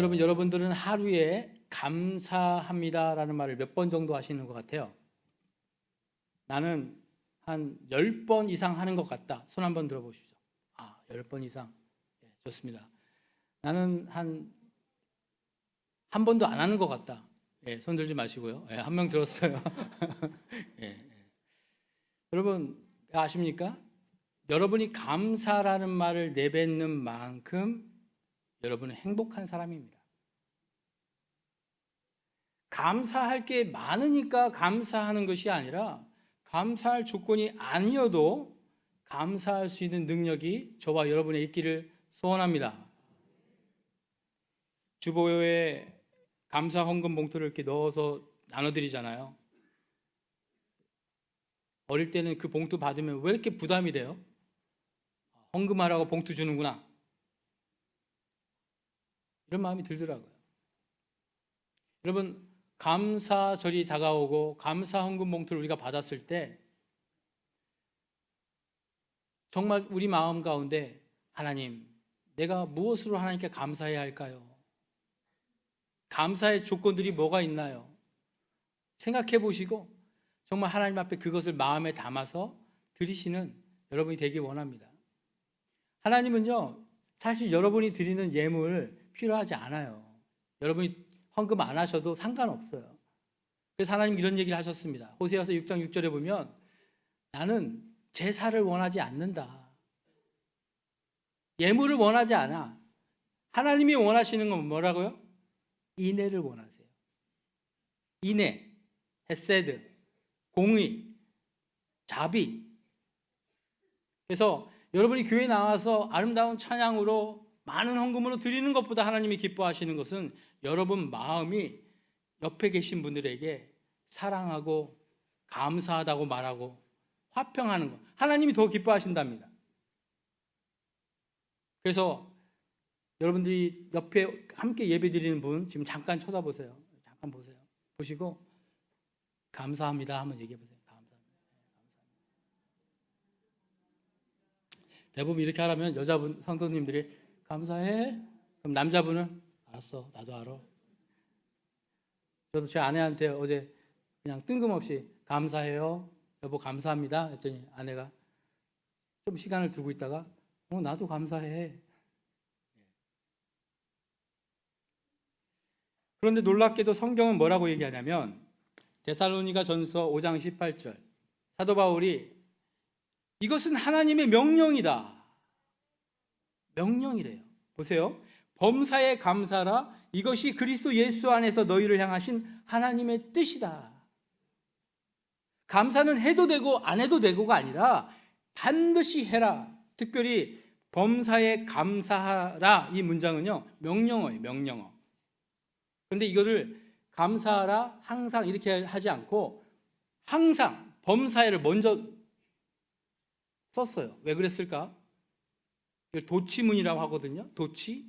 그리고 여러분들은 하루에 감사합니다라는 말을 몇 번 정도 하시는 것 같아요? 나는 한 10번 이상 하는 것 같다. 손 한번 들어보시죠. 10번 이상. 좋습니다. 나는 한 번도 안 하는 것 같다. 손 들지 마시고요. 한 명 들었어요. 여러분 아십니까? 여러분이 감사라는 말을 내뱉는 만큼 여러분은 행복한 사람입니다. 감사할 게 많으니까 감사하는 것이 아니라 감사할 조건이 아니어도 감사할 수 있는 능력이 저와 여러분에 있기를 소원합니다. 주보에 감사 헌금 봉투를 이렇게 넣어서 나눠드리잖아요. 어릴 때는 그 봉투 받으면 왜 이렇게 부담이 돼요? 헌금하라고 봉투 주는구나, 이런 마음이 들더라고요. 여러분, 감사절이 다가오고 감사 헌금 봉투를 우리가 받았을 때 정말 우리 마음 가운데 하나님, 내가 무엇으로 하나님께 감사해야 할까요? 감사의 조건들이 뭐가 있나요? 생각해 보시고 정말 하나님 앞에 그것을 마음에 담아서 드리시는 여러분이 되길 원합니다. 하나님은요, 사실 여러분이 드리는 예물 필요하지 않아요. 여러분이 헌금 안 하셔도 상관없어요. 그래서 하나님 이런 얘기를 하셨습니다. 호세아서 6장 6절에 보면 나는 제사를 원하지 않는다. 예물을 원하지 않아. 하나님이 원하시는 건 뭐라고요? 인애를 원하세요. 인애, 헤세드, 공의, 자비. 그래서 여러분이 교회에 나와서 아름다운 찬양으로 많은 헌금으로 드리는 것보다 하나님이 기뻐하시는 것은 여러분 마음이 옆에 계신 분들에게 사랑하고 감사하다고 말하고 화평하는 것, 하나님이 더 기뻐하신답니다. 그래서 여러분들이 옆에 함께 예배 드리는 분 지금 잠깐 쳐다보세요. 잠깐 보세요. 보시고 감사합니다 한번 얘기해 보세요. 감사합니다. 대부분 이렇게 하라면 여자분 성도님들이 감사해? 그럼 남자분은 알았어, 나도 알아. 저도 제 아내한테 어제 그냥 뜬금없이 감사해요, 여보 감사합니다 했더니 아내가 좀 시간을 두고 있다가 나도 감사해. 그런데 놀랍게도 성경은 뭐라고 얘기하냐면 데살로니가전서 5장 18절 사도 바울이 이것은 하나님의 명령이다. 명령이래요. 보세요. 범사에 감사라. 이것이 그리스도 예수 안에서 너희를 향하신 하나님의 뜻이다. 감사는 해도 되고 안 해도 되고가 아니라 반드시 해라. 특별히 범사에 감사하라, 이 문장은요 명령어예요. 명령어. 그런데 이거를 감사하라 항상 이렇게 하지 않고 항상 범사에를 먼저 썼어요. 왜 그랬을까? 도치문이라고 하거든요. 도치.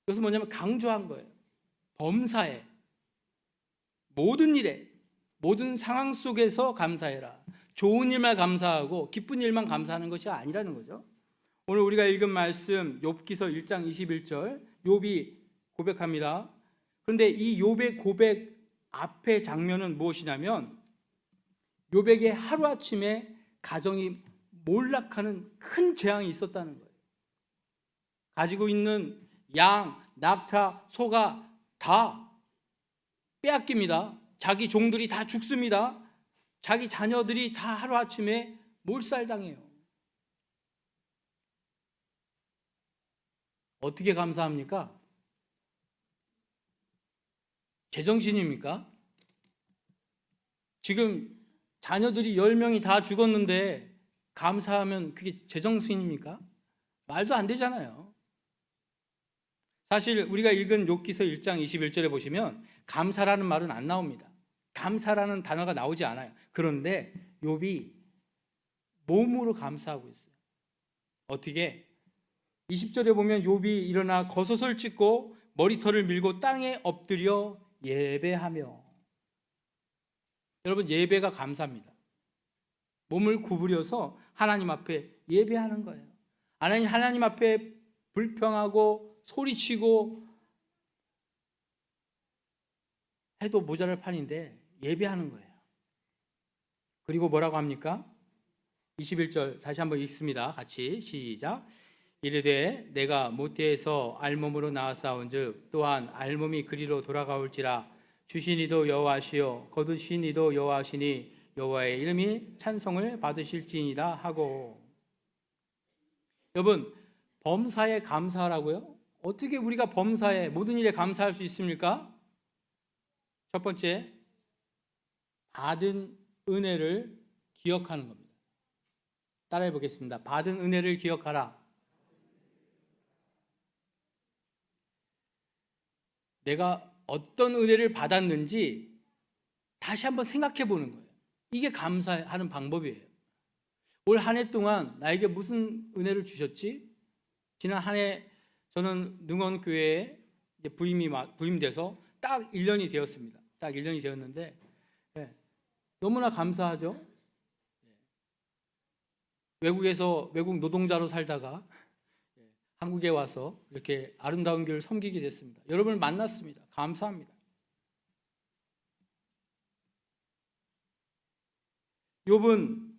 그래서 뭐냐면 강조한 거예요. 범사에, 모든 일에, 모든 상황 속에서 감사해라. 좋은 일만 감사하고 기쁜 일만 감사하는 것이 아니라는 거죠. 오늘 우리가 읽은 말씀 욥기서 1장 21절 욥이 고백합니다. 그런데 이 욥의 고백 앞의 장면은 무엇이냐면 욥에게 하루아침에 가정이 몰락하는 큰 재앙이 있었다는 거예요. 가지고 있는 양, 낙타, 소가 다 빼앗깁니다. 자기 종들이 다 죽습니다. 자기 자녀들이 다 하루아침에 몰살당해요. 어떻게 감사합니까? 제정신입니까? 지금 자녀들이 10명이 다 죽었는데 감사하면 그게 제정신입니까? 말도 안 되잖아요. 사실 우리가 읽은 욥기서 1장 21절에 보시면 감사라는 말은 안 나옵니다. 감사라는 단어가 나오지 않아요. 그런데 욥이 몸으로 감사하고 있어요. 어떻게? 20절에 보면 욥이 일어나 겉옷을 찢고 머리털을 밀고 땅에 엎드려 예배하며. 여러분, 예배가 감사입니다. 몸을 구부려서 하나님 앞에 예배하는 거예요. 하나님 앞에 불평하고 소리치고 해도 모자랄 판인데 예배하는 거예요. 그리고 뭐라고 합니까? 21절 다시 한번 읽습니다. 같이 시작. 이르되 내가 모태에서 알몸으로 나아싸운즉 또한 알몸이 그리로 돌아가올지라. 주신 이도 여호와시요 거두신 이도 여호와시니 여호와의 이름이 찬송을 받으실지니라 하고. 여러분, 범사에 감사하라고요? 어떻게 우리가 범사에 모든 일에 감사할 수 있습니까? 첫 번째, 받은 은혜를 기억하는 겁니다. 따라해 보겠습니다. 받은 은혜를 기억하라. 내가 어떤 은혜를 받았는지 다시 한번 생각해 보는 거예요. 이게 감사하는 방법이에요. 올 한 해 동안 나에게 무슨 은혜를 주셨지? 지난 한 해 저는 능원교회에 부임돼서 딱 1년이 되었습니다. 딱 1년이 되었는데 너무나 감사하죠. 외국 노동자로 살다가 한국에 와서 이렇게 아름다운 교회를 섬기게 됐습니다. 여러분을 만났습니다. 감사합니다. 욥은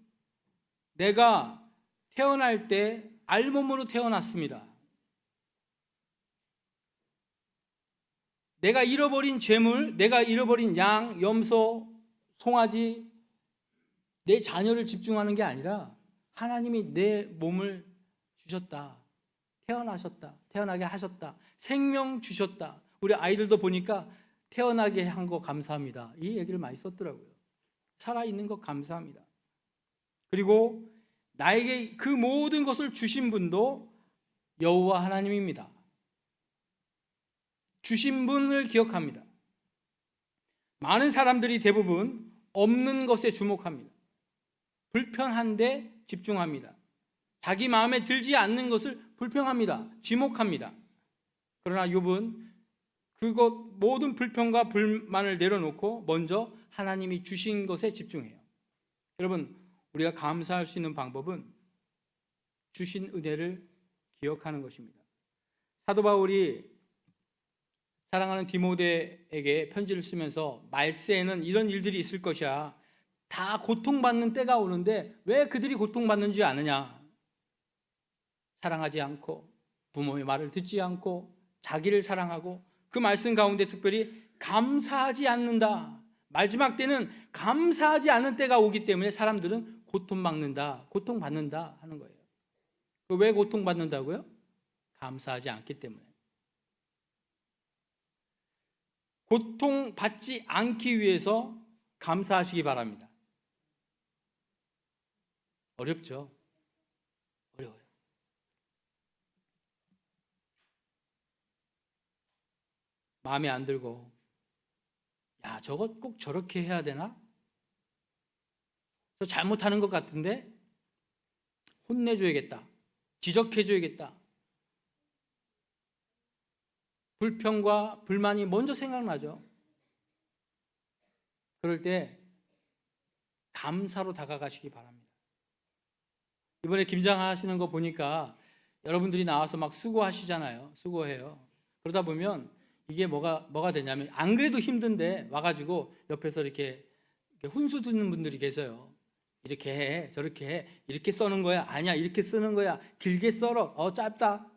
내가 태어날 때 알몸으로 태어났습니다. 내가 잃어버린 재물, 내가 잃어버린 양, 염소, 송아지, 내 자녀를 집중하는 게 아니라 하나님이 내 몸을 주셨다. 태어나게 하셨다. 생명 주셨다. 우리 아이들도 보니까 태어나게 한 거 감사합니다. 이 얘기를 많이 썼더라고요. 살아있는 것 감사합니다. 그리고 나에게 그 모든 것을 주신 분도 여호와 하나님입니다. 주신 분을 기억합니다. 많은 사람들이 대부분 없는 것에 주목합니다. 불편한데 집중합니다. 자기 마음에 들지 않는 것을 불평합니다. 지목합니다. 그러나 욥은 그것 모든 불평과 불만을 내려놓고 먼저 하나님이 주신 것에 집중해요. 여러분, 우리가 감사할 수 있는 방법은 주신 은혜를 기억하는 것입니다. 사도 바울이 사랑하는 디모데에게 편지를 쓰면서 말세에는 이런 일들이 있을 것이야. 다 고통받는 때가 오는데 왜 그들이 고통받는지 아느냐? 사랑하지 않고 부모의 말을 듣지 않고 자기를 사랑하고 그 말씀 가운데 특별히 감사하지 않는다. 마지막 때는 감사하지 않는 때가 오기 때문에 사람들은 고통받는다 하는 거예요. 왜 고통받는다고요? 감사하지 않기 때문에. 고통받지 않기 위해서 감사하시기 바랍니다. 어렵죠? 어려워요. 마음에 안 들고, 야, 저것 꼭 저렇게 해야 되나? 저 잘못하는 것 같은데 혼내줘야겠다. 지적해줘야겠다. 불평과 불만이 먼저 생각나죠. 그럴 때 감사로 다가가시기 바랍니다. 이번에 김장하시는 거 보니까 여러분들이 나와서 막 수고하시잖아요. 수고해요. 그러다 보면 이게 뭐가 되냐면, 안 그래도 힘든데 와가지고 옆에서 이렇게 훈수 듣는 분들이 계세요. 이렇게 해, 저렇게 해, 이렇게 써는 거야, 아니야, 이렇게 쓰는 거야, 길게 썰어, 짧다,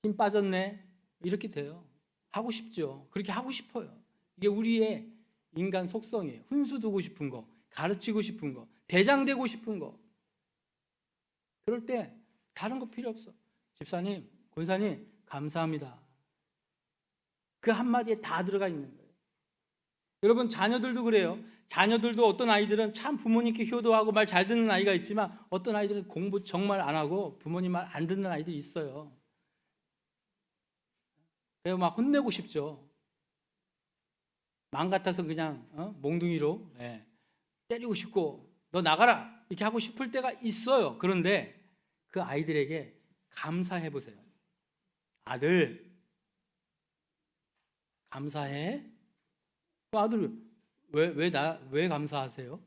힘 빠졌네, 이렇게 돼요. 하고 싶죠. 그렇게 하고 싶어요. 이게 우리의 인간 속성이에요. 훈수 두고 싶은 거, 가르치고 싶은 거, 대장되고 싶은 거. 그럴 때 다른 거 필요 없어. 집사님, 권사님, 감사합니다. 그 한마디에 다 들어가 있는 거예요. 여러분, 자녀들도 그래요. 자녀들도 어떤 아이들은 참 부모님께 효도하고 말 잘 듣는 아이가 있지만 어떤 아이들은 공부 정말 안 하고 부모님 말 안 듣는 아이들이 있어요. 그래서 막 혼내고 싶죠. 마음 같아서 그냥 몽둥이로 때리고 싶고 너 나가라 이렇게 하고 싶을 때가 있어요. 그런데 그 아이들에게 감사해 보세요. 아들 감사해. 그 아들 왜 감사하세요?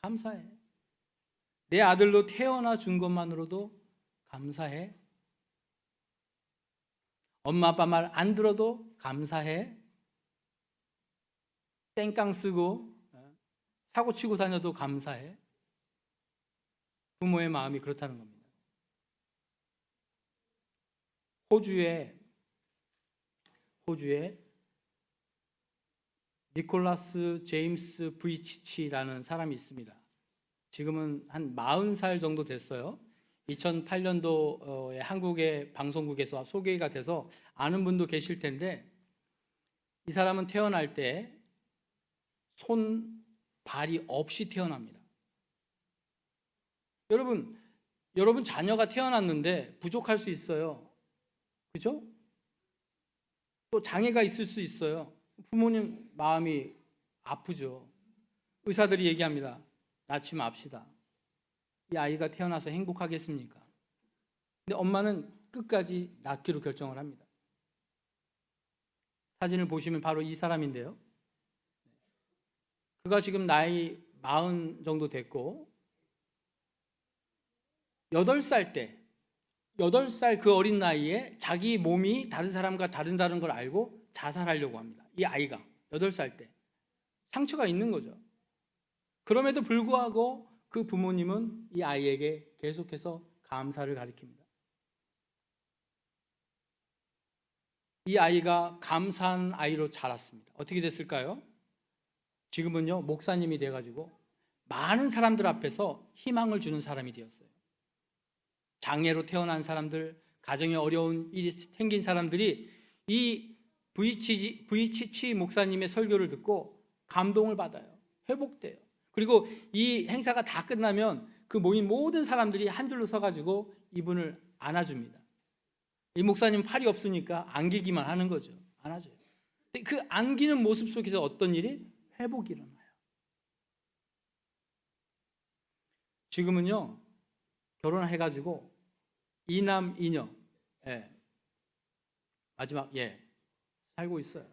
감사해. 내 아들로 태어나 준 것만으로도 감사해. 엄마 아빠 말 안 들어도 감사해. 땡깡 쓰고 사고 치고 다녀도 감사해. 부모의 마음이 그렇다는 겁니다. 호주에 니콜라스 제임스 부이치치라는 사람이 있습니다. 지금은 한 40살 정도 됐어요. 2008년도에 한국의 방송국에서 소개가 돼서 아는 분도 계실 텐데, 이 사람은 태어날 때 손, 발이 없이 태어납니다. 여러분 자녀가 태어났는데 부족할 수 있어요. 그죠? 또 장애가 있을 수 있어요. 부모님 마음이 아프죠. 의사들이 얘기합니다. 낳지 맙시다. 이 아이가 태어나서 행복하겠습니까? 근데 엄마는 끝까지 낳기로 결정을 합니다. 사진을 보시면 바로 이 사람인데요. 그가 지금 나이 40 정도 됐고 8살 그 어린 나이에 자기 몸이 다른 사람과 다른 걸 알고 자살하려고 합니다. 이 아이가 8살 때 상처가 있는 거죠. 그럼에도 불구하고 그 부모님은 이 아이에게 계속해서 감사를 가르칩니다. 이 아이가 감사한 아이로 자랐습니다. 어떻게 됐을까요? 지금은요, 목사님이 돼가지고 많은 사람들 앞에서 희망을 주는 사람이 되었어요. 장애로 태어난 사람들, 가정에 어려운 일이 생긴 사람들이 이 부이치치 목사님의 설교를 듣고 감동을 받아요. 회복돼요. 그리고 이 행사가 다 끝나면 그 모인 모든 사람들이 한 줄로 서가지고 이분을 안아줍니다. 이 목사님 팔이 없으니까 안기기만 하는 거죠. 안아줘요. 그 안기는 모습 속에서 어떤 일이? 회복이 일어나요. 지금은요, 결혼해가지고 이남 이녀, 마지막 살고 있어요.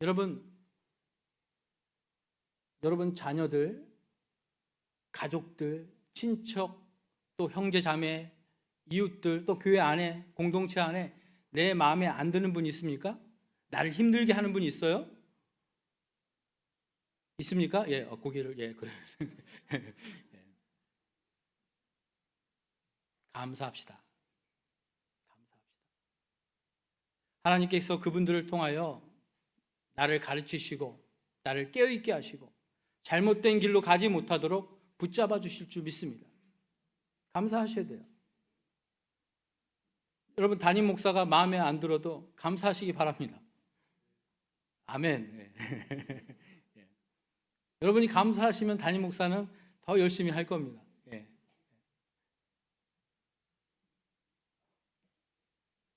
여러분 자녀들, 가족들, 친척, 또 형제 자매, 이웃들, 또 교회 안에, 공동체 안에 내 마음에 안 드는 분 있습니까? 나를 힘들게 하는 분이 있어요? 있습니까? 고개를 그래. 감사합시다. 하나님께서 그분들을 통하여 나를 가르치시고 나를 깨어있게 하시고 잘못된 길로 가지 못하도록 붙잡아 주실 줄 믿습니다. 감사하셔야 돼요. 여러분, 담임 목사가 마음에 안 들어도 감사하시기 바랍니다. 아멘. 여러분이 감사하시면 담임 목사는 더 열심히 할 겁니다.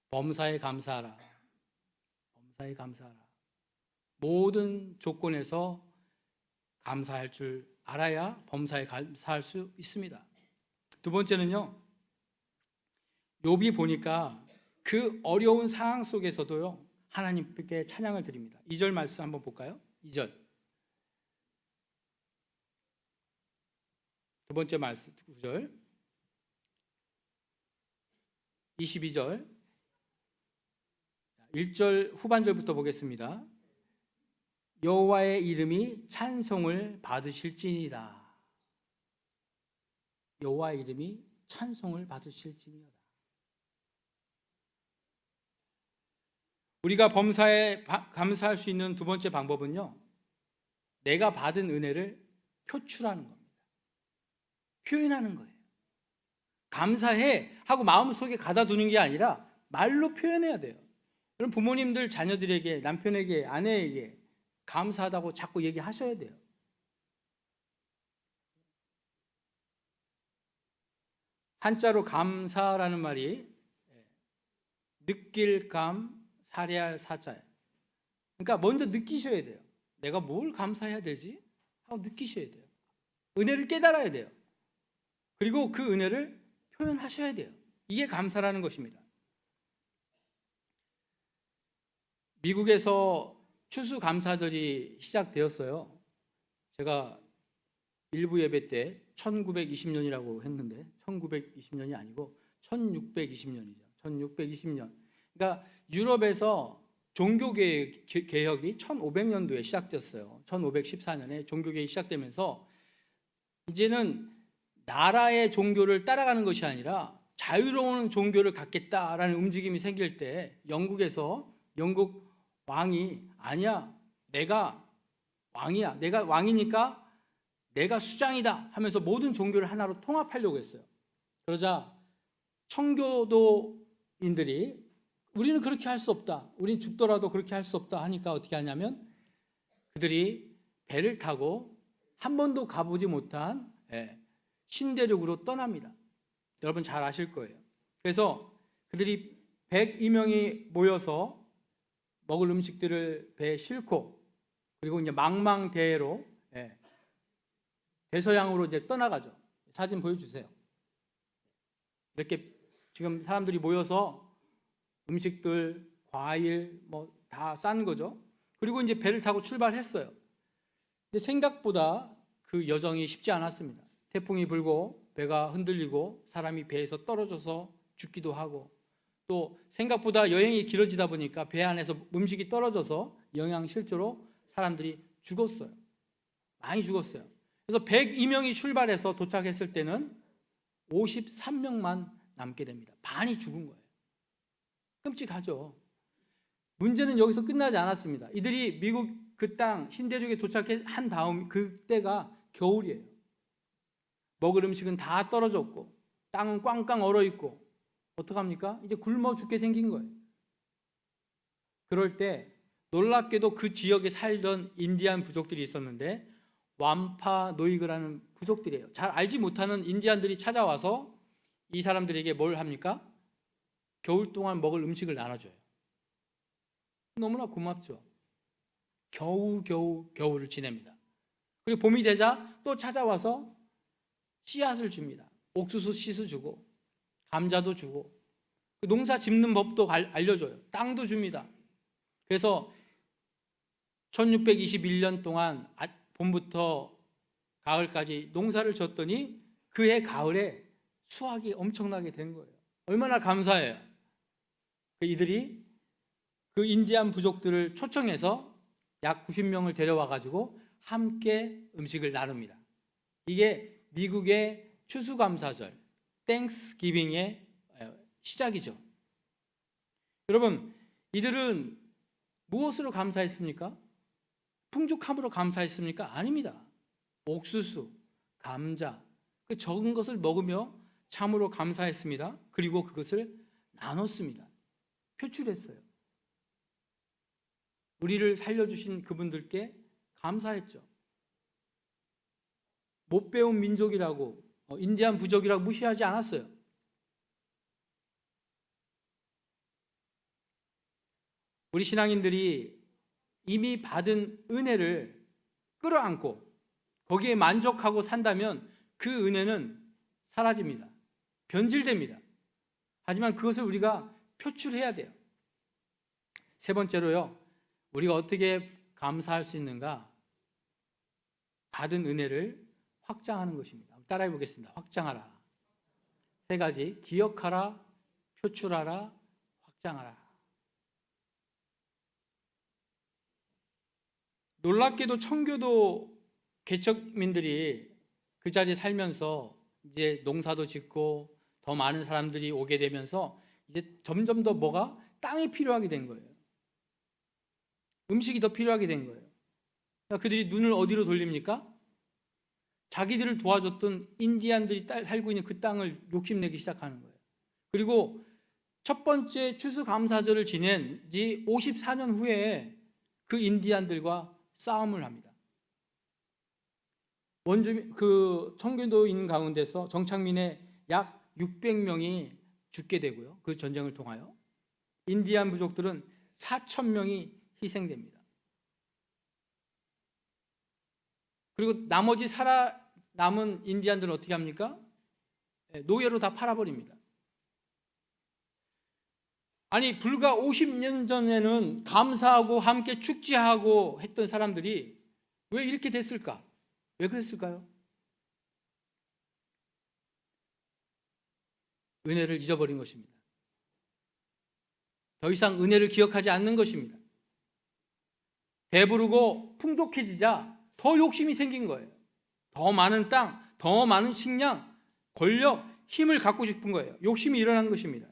범사에 감사하라. 범사에 감사하라. 모든 조건에서 감사할 줄 알아야 범사에 감사할 수 있습니다. 두 번째는요, 욥이 보니까 그 어려운 상황 속에서도요, 하나님께 찬양을 드립니다. 2절 말씀 한번 볼까요? 2절. 두 번째 말씀 9절. 22절. 1절 후반절부터 보겠습니다. 여호와의 이름이 찬송을 받으실지니이다. 여호와의 이름이 찬송을 받으실지니이다. 우리가 범사에 감사할 수 있는 두 번째 방법은요, 내가 받은 은혜를 표출하는 겁니다. 표현하는 거예요. 감사해 하고 마음속에 가다두는 게 아니라 말로 표현해야 돼요. 여러분, 부모님들 자녀들에게, 남편에게, 아내에게 감사하다고 자꾸 얘기하셔야 돼요. 한자로 감사라는 말이 느낄 감, 사례할 사자예요. 그러니까 먼저 느끼셔야 돼요. 내가 뭘 감사해야 되지? 하고 느끼셔야 돼요. 은혜를 깨달아야 돼요. 그리고 그 은혜를 표현하셔야 돼요. 이게 감사라는 것입니다. 미국에서 추수감사절이 시작되었어요. 제가 일부 예배 때 1920년이라고 했는데 1920년이 아니고 1620년이죠. 1620년. 그러니까 유럽에서 종교개혁이 1500년도에 시작됐어요. 1514년에 종교개혁이 시작되면서 이제는 나라의 종교를 따라가는 것이 아니라 자유로운 종교를 갖겠다라는 움직임이 생길 때 영국에서 영국 왕이 아니야, 내가 왕이야, 내가 왕이니까 내가 수장이다 하면서 모든 종교를 하나로 통합하려고 했어요. 그러자 청교도인들이 우리는 그렇게 할 수 없다, 우리는 죽더라도 그렇게 할 수 없다 하니까 어떻게 하냐면 그들이 배를 타고 한 번도 가보지 못한 신대륙으로 떠납니다. 여러분 잘 아실 거예요. 그래서 그들이 102명이 모여서 먹을 음식들을 배에 싣고 그리고 이제 망망대해로 대서양으로 이제 떠나가죠. 사진 보여주세요. 이렇게 지금 사람들이 모여서 음식들, 과일 뭐 다 싼 거죠. 그리고 이제 배를 타고 출발했어요. 근데 생각보다 그 여정이 쉽지 않았습니다. 태풍이 불고 배가 흔들리고 사람이 배에서 떨어져서 죽기도 하고 또 생각보다 여행이 길어지다 보니까 배 안에서 음식이 떨어져서 영양실조로 사람들이 죽었어요. 많이 죽었어요. 그래서 102명이 출발해서 도착했을 때는 53명만 남게 됩니다. 반이 죽은 거예요. 끔찍하죠. 문제는 여기서 끝나지 않았습니다. 이들이 미국 그 땅 신대륙에 도착한 다음 그때가 겨울이에요. 먹을 음식은 다 떨어졌고 땅은 꽝꽝 얼어있고 어떡합니까? 이제 굶어 죽게 생긴 거예요. 그럴 때 놀랍게도 그 지역에 살던 인디안 부족들이 있었는데 왬파노이그라는 부족들이에요. 잘 알지 못하는 인디안들이 찾아와서 이 사람들에게 뭘 합니까? 겨울 동안 먹을 음식을 나눠줘요. 너무나 고맙죠. 겨우를 지냅니다. 그리고 봄이 되자 또 찾아와서 씨앗을 줍니다. 옥수수 씨앗을 주고 감자도 주고 농사 짓는 법도 알려줘요. 땅도 줍니다. 그래서 1621년 동안 봄부터 가을까지 농사를 졌더니 그해 가을에 수확이 엄청나게 된 거예요. 얼마나 감사해요. 이들이 그 인디안 부족들을 초청해서 약 90명을 데려와 가지고 함께 음식을 나눕니다. 이게 미국의 추수감사절, 땡스기빙의 시작이죠. 여러분, 이들은 무엇으로 감사했습니까? 풍족함으로 감사했습니까? 아닙니다. 옥수수, 감자, 그 적은 것을 먹으며 참으로 감사했습니다. 그리고 그것을 나눴습니다. 표출했어요. 우리를 살려주신 그분들께 감사했죠. 못 배운 민족이라고 인디안 부족이라고 무시하지 않았어요. 우리 신앙인들이 이미 받은 은혜를 끌어안고 거기에 만족하고 산다면 그 은혜는 사라집니다. 변질됩니다. 하지만 그것을 우리가 표출해야 돼요. 세 번째로요, 우리가 어떻게 감사할 수 있는가? 받은 은혜를 확장하는 것입니다. 따라해 보겠습니다. 확장하라. 세 가지: 기억하라, 표출하라, 확장하라. 놀랍게도 청교도 개척민들이 그 자리에 살면서 이제 농사도 짓고 더 많은 사람들이 오게 되면서 이제 점점 더 뭐가 땅이 필요하게 된 거예요. 음식이 더 필요하게 된 거예요. 그러니까 그들이 눈을 어디로 돌립니까? 자기들을 도와줬던 인디안들이 살고 있는 그 땅을 욕심내기 시작하는 거예요. 그리고 첫 번째 추수감사절을 지낸 지 54년 후에 그 인디안들과 싸움을 합니다. 그 청교도인 가운데서 정착민의 약 600명이 죽게 되고요. 그 전쟁을 통하여 인디안 부족들은 4,000명이 희생됩니다. 그리고 나머지 살아남은 인디안들은 어떻게 합니까? 노예로 다 팔아버립니다. 아니, 불과 50년 전에는 감사하고 함께 축제하고 했던 사람들이 왜 이렇게 됐을까? 왜 그랬을까요? 은혜를 잊어버린 것입니다. 더 이상 은혜를 기억하지 않는 것입니다. 배부르고 풍족해지자 더 욕심이 생긴 거예요. 더 많은 땅, 더 많은 식량, 권력, 힘을 갖고 싶은 거예요. 욕심이 일어난 것입니다.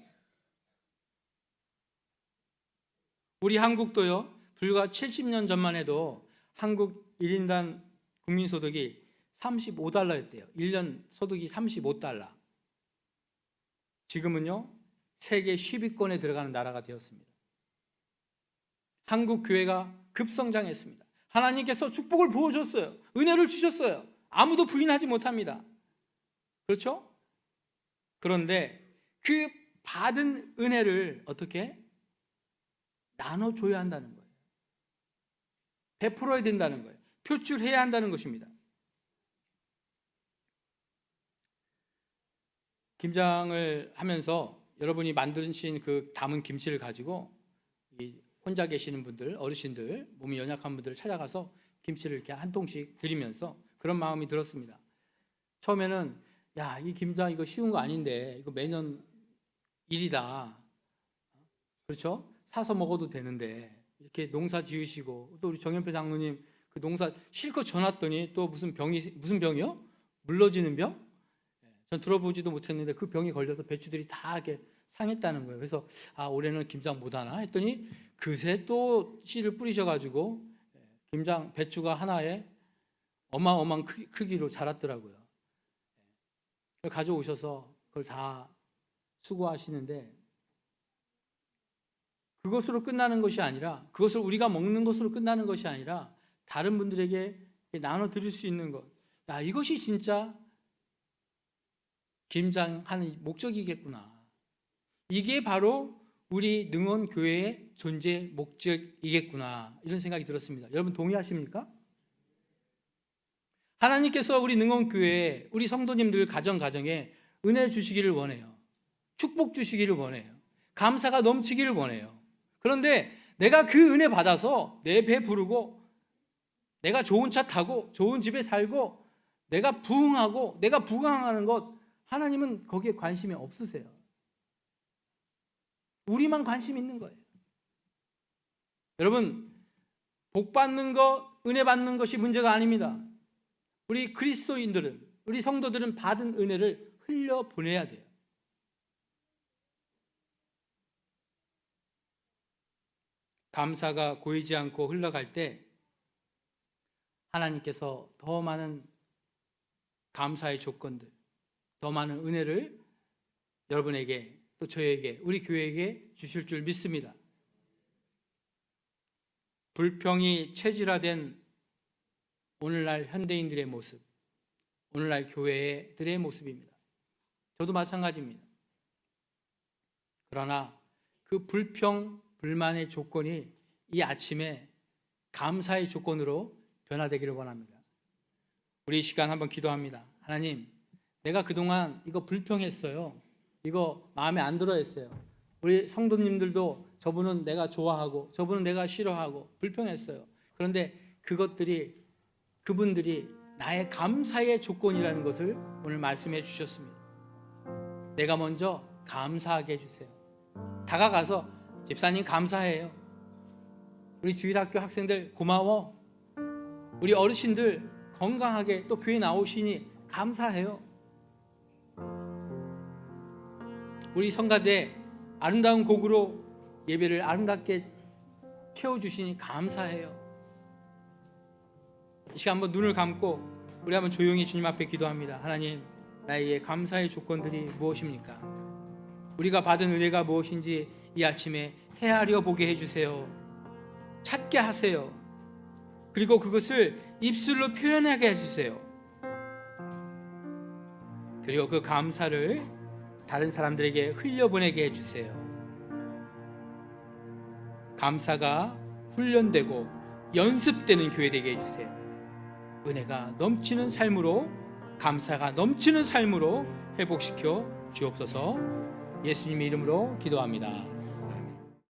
우리 한국도요, 불과 70년 전만 해도 한국 1인당 국민소득이 35달러였대요. 1년 소득이 35달러. 지금은요, 세계 10위권에 들어가는 나라가 되었습니다. 한국 교회가 급성장했습니다. 하나님께서 축복을 부어줬어요. 은혜를 주셨어요. 아무도 부인하지 못합니다. 그렇죠? 그런데 그 받은 은혜를 어떻게 나눠줘야 한다는 거예요. 베풀어야 된다는 거예요. 표출해야 한다는 것입니다. 김장을 하면서 여러분이 만드신 그 담은 김치를 가지고 혼자 계시는 분들, 어르신들, 몸이 연약한 분들을 찾아가서 김치를 이렇게 한 통씩 드리면서 그런 마음이 들었습니다. 처음에는 야, 이 김장 이거 쉬운 거 아닌데 이거 매년 일이다. 그렇죠? 사서 먹어도 되는데 이렇게 농사 지으시고 또 우리 정연표 장로님 그 농사 실컷 져놨더니 또 무슨 병이요? 물러지는 병? 전 들어보지도 못했는데 그 병이 걸려서 배추들이 다 이렇게 상했다는 거예요. 그래서 올해는 김장 못하나 했더니 그새 또 씨를 뿌리셔가지고 김장 배추가 하나에 어마어마한 크기로 자랐더라고요. 그걸 가져오셔서 그걸 다 수고하시는데 그것으로 끝나는 것이 아니라 그것을 우리가 먹는 것으로 끝나는 것이 아니라 다른 분들에게 나눠 드릴 수 있는 것. 야, 이것이 진짜 김장하는 목적이겠구나. 이게 바로 우리 능원교회의 존재 목적이겠구나. 이런 생각이 들었습니다. 여러분 동의하십니까? 하나님께서 우리 능원교회에 우리 성도님들 가정에 은혜 주시기를 원해요. 축복 주시기를 원해요. 감사가 넘치기를 원해요. 그런데 내가 그 은혜 받아서 내 배 부르고 내가 좋은 차 타고 좋은 집에 살고 내가 부흥하고 내가 부강하는 것 하나님은 거기에 관심이 없으세요. 우리만 관심 있는 거예요. 여러분, 복 받는 것, 은혜 받는 것이 문제가 아닙니다. 우리 그리스도인들은, 우리 성도들은 받은 은혜를 흘려보내야 돼요. 감사가 고이지 않고 흘러갈 때 하나님께서 더 많은 감사의 조건들, 더 많은 은혜를 여러분에게 또 저에게, 우리 교회에게 주실 줄 믿습니다. 불평이 체질화된 오늘날 현대인들의 모습, 오늘날 교회들의 모습입니다. 저도 마찬가지입니다. 그러나 그 불평, 불만의 조건이 이 아침에 감사의 조건으로 변화되기를 원합니다. 우리 이 시간 한번 기도합니다. 하나님, 내가 그동안 이거 불평했어요. 이거 마음에 안 들어 했어요. 우리 성도님들도 저분은 내가 좋아하고 저분은 내가 싫어하고 불평했어요. 그런데 그분들이 나의 감사의 조건이라는 것을 오늘 말씀해 주셨습니다. 내가 먼저 감사하게 해주세요. 다가가서 집사님 감사해요. 우리 주일학교 학생들 고마워. 우리 어르신들 건강하게 또 교회 나오시니 감사해요. 우리 성가대 아름다운 곡으로 예배를 아름답게 채워주시니 감사해요. 이 시간 한번 눈을 감고 우리 한번 조용히 주님 앞에 기도합니다. 하나님, 나에게 감사의 조건들이 무엇입니까? 우리가 받은 은혜가 무엇인지 이 아침에 헤아려 보게 해주세요. 찾게 하세요. 그리고 그것을 입술로 표현하게 해주세요. 그리고 그 감사를 다른 사람들에게 흘려보내게 해주세요. 감사가 훈련되고 연습되는 교회 되게 해주세요. 은혜가 넘치는 삶으로, 감사가 넘치는 삶으로 회복시켜 주옵소서. 예수님의 이름으로 기도합니다.